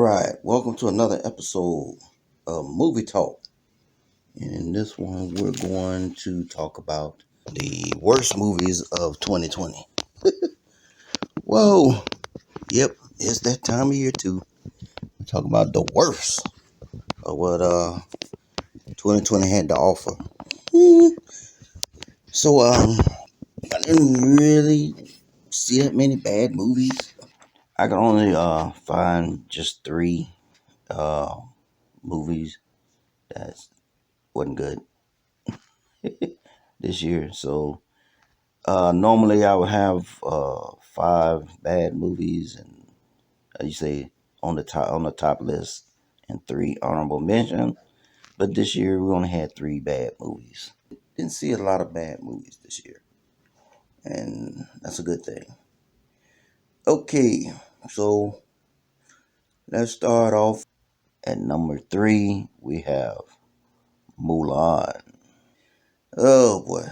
right, welcome to another episode of Movie Talk. And in this one, we're going to talk about the worst movies of 2020. Whoa, yep, it's that time of year too. We talk about the worst of what 2020 had to offer. Hmm. So I didn't really see that many bad movies. I could only find just three uh movies that wasn't good this year. So normally I would have five bad movies and you say on the top list and three honorable mention. But this year we only had three bad movies. Didn't see a lot of bad movies this year, and that's a good thing. Okay, so let's start off at number three. We have Mulan. Oh boy,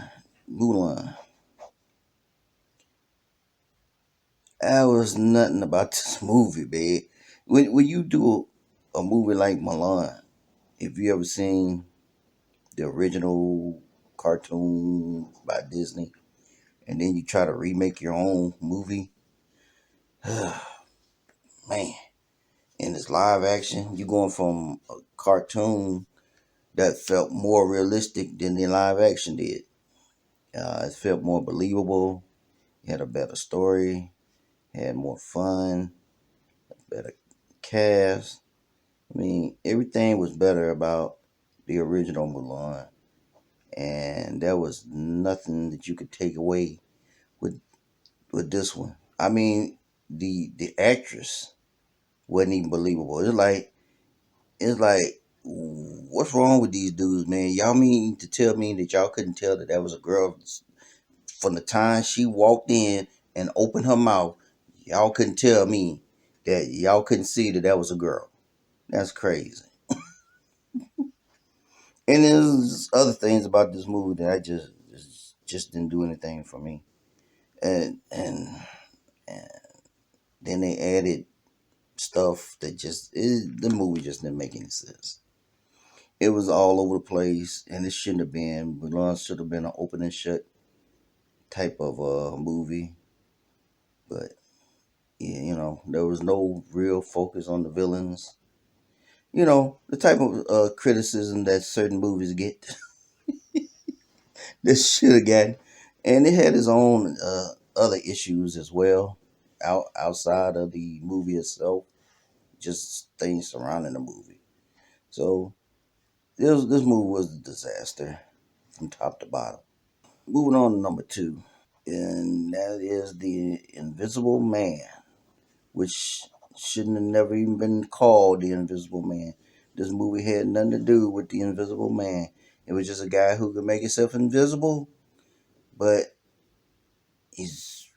Mulan. There was nothing about this movie, babe. When you do a movie like Mulan, if you ever seen the original cartoon by Disney, and then you try to remake your own movie, man, and it's live action, you going from a cartoon that felt more realistic than the live action did. It felt more believable. It had a better story. Had more fun. Better cast. I mean, everything was better about the original Mulan, and there was nothing that you could take away with this one. I mean, the actress wasn't even believable. It's like what's wrong with these dudes, man? Y'all mean to tell me that y'all couldn't tell that was a girl from the time she walked in and opened her mouth? Y'all couldn't tell me that y'all couldn't see that was a girl. That's crazy. And there's other things about this movie that I just didn't do anything for me. And then they added stuff that the movie just didn't make any sense. It was all over the place, and it shouldn't have been. Mulan should have been an open and shut type of movie, but yeah, there was no real focus on the villains. The type of criticism that certain movies get. This should have gotten, and it had its own other issues as well, outside of the movie itself, just things surrounding the movie. So this movie was a disaster from top to bottom. Moving on to number two, and that is the Invisible Man, which shouldn't have never even been called the Invisible Man. This movie had nothing to do with the Invisible Man. It was just a guy who could make himself invisible, but he's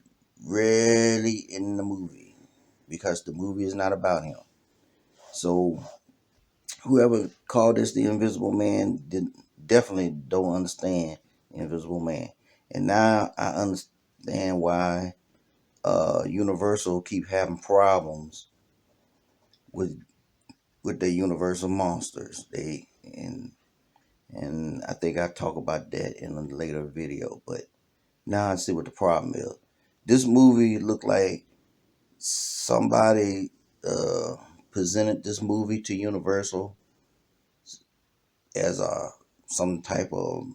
rarely in the movie because the movie is not about him. So whoever called this the Invisible Man definitely don't understand the Invisible Man. And now I understand why Universal keep having problems with the Universal monsters. And I think I talk about that in a later video. But now I see what the problem is. This movie looked like somebody uh, presented this movie to Universal as some type of,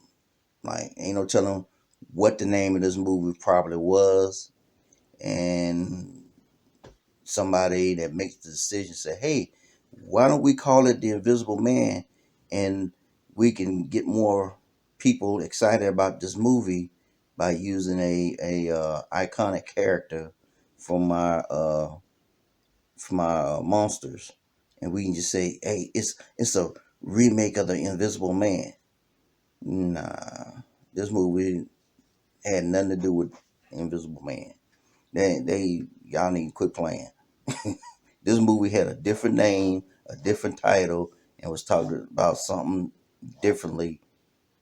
like, ain't no telling what the name of this movie probably was, and somebody that makes the decision say, "Hey, why don't we call it the Invisible Man, and we can get more people excited about this movie by using a iconic character from my monsters, and we can just say, hey, it's a remake of the Invisible Man." Nah, this movie had nothing to do with Invisible Man. They y'all need to quit playing. This movie had a different name, a different title, and was talking about something differently.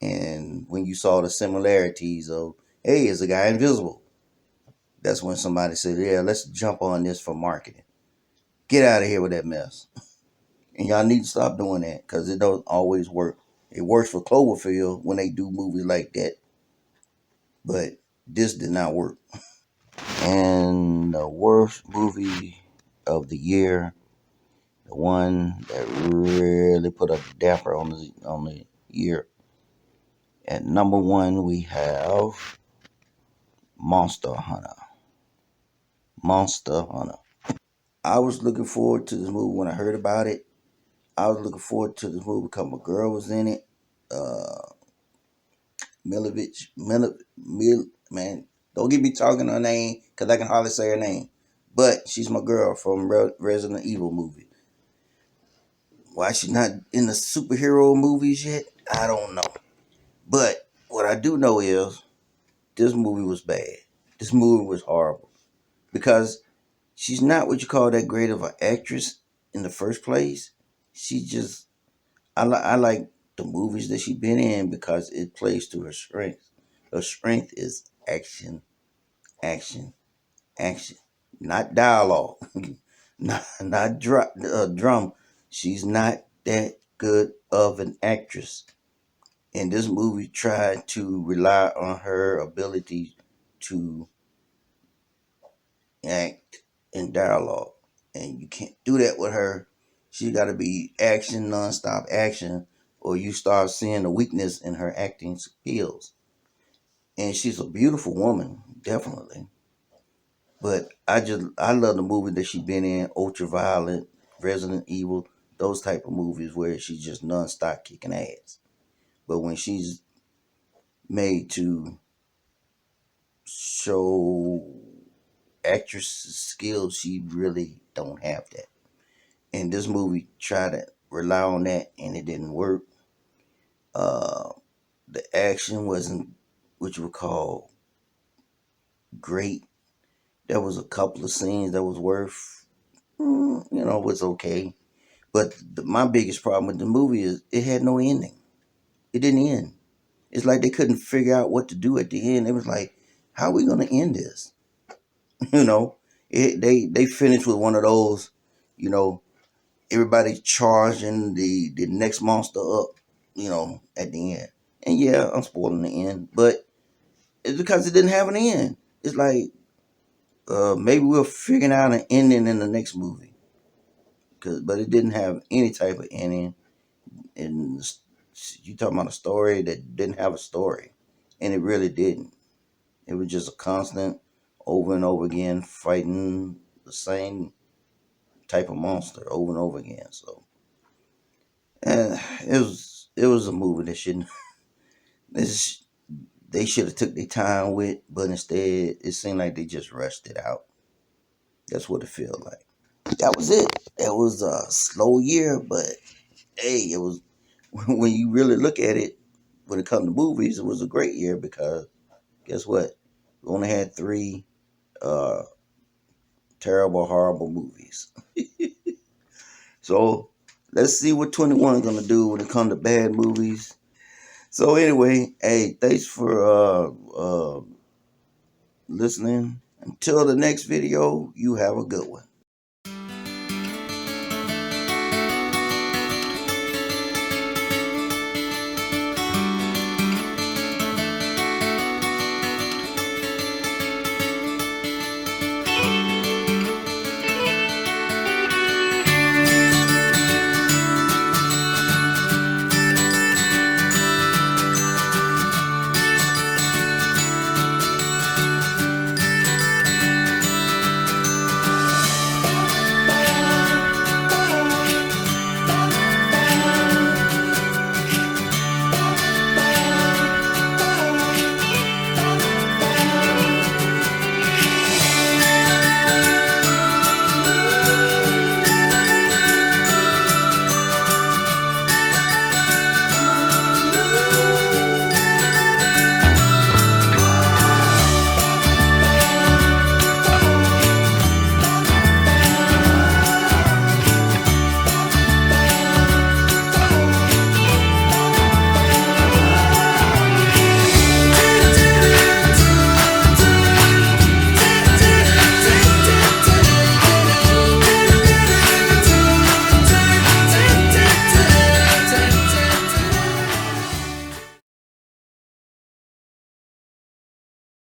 And when you saw the similarities of, hey, is a guy invisible? That's when somebody said, yeah, let's jump on this for marketing. Get out of here with that mess. And y'all need to stop doing that because it don't always work. It works for Cloverfield when they do movies like that, but this did not work. And the worst movie of the year, the one that really put a damper on the year. At number one, we have Monster Hunter. Monster Hunter. I was looking forward to this movie when I heard about it. I was looking forward to this movie because my girl was in it. Uh, man, don't get me talking her name because I can hardly say her name. But she's my girl from Resident Evil movie. Why she's not in the superhero movies yet, I don't know. But what I do know is this movie was bad. This movie was horrible because she's not what you call that great of an actress in the first place. She just I like the movies that she's been in because it plays to her strength. Her strength is action, action, action, not dialogue, not drum. She's not that good of an actress. And this movie tried to rely on her ability to act and dialogue. And you can't do that with her. She got to be action, nonstop action, or you start seeing a weakness in her acting skills. And she's a beautiful woman, definitely. But I love the movie that she's been in, Ultraviolet, Resident Evil, those type of movies where she's just nonstop kicking ass. But when she's made to show actress skills, she really don't have that. And this movie tried to rely on that, and it didn't work. Uh, the action wasn't what you would call great. There was a couple of scenes that was worth, was okay. But my biggest problem with the movie is it had no ending. It didn't end. It's like they couldn't figure out what to do at the end. It was like, how are we going to end this? you know, they finished with one of those, you know, everybody charging the next monster up, at the end. And yeah, I'm spoiling the end, but it's because it didn't have an end. It's like maybe we're figuring out an ending in the next movie, but it didn't have any type of ending. And you talking about a story that didn't have a story, and it really didn't. It was just a constant, over and over again, fighting the same type of monster over and over again. So, it was a movie that shouldn't. This they should have took their time with, but instead it seemed like they just rushed it out. That's what it felt like. That was it. It was a slow year, but hey, it was when you really look at it. When it comes to movies, it was a great year because guess what? We only had three uh, terrible, horrible movies. So let's see what 21 is gonna do when it comes to bad movies. So anyway, hey, thanks for listening. Until the next video, you have a good one.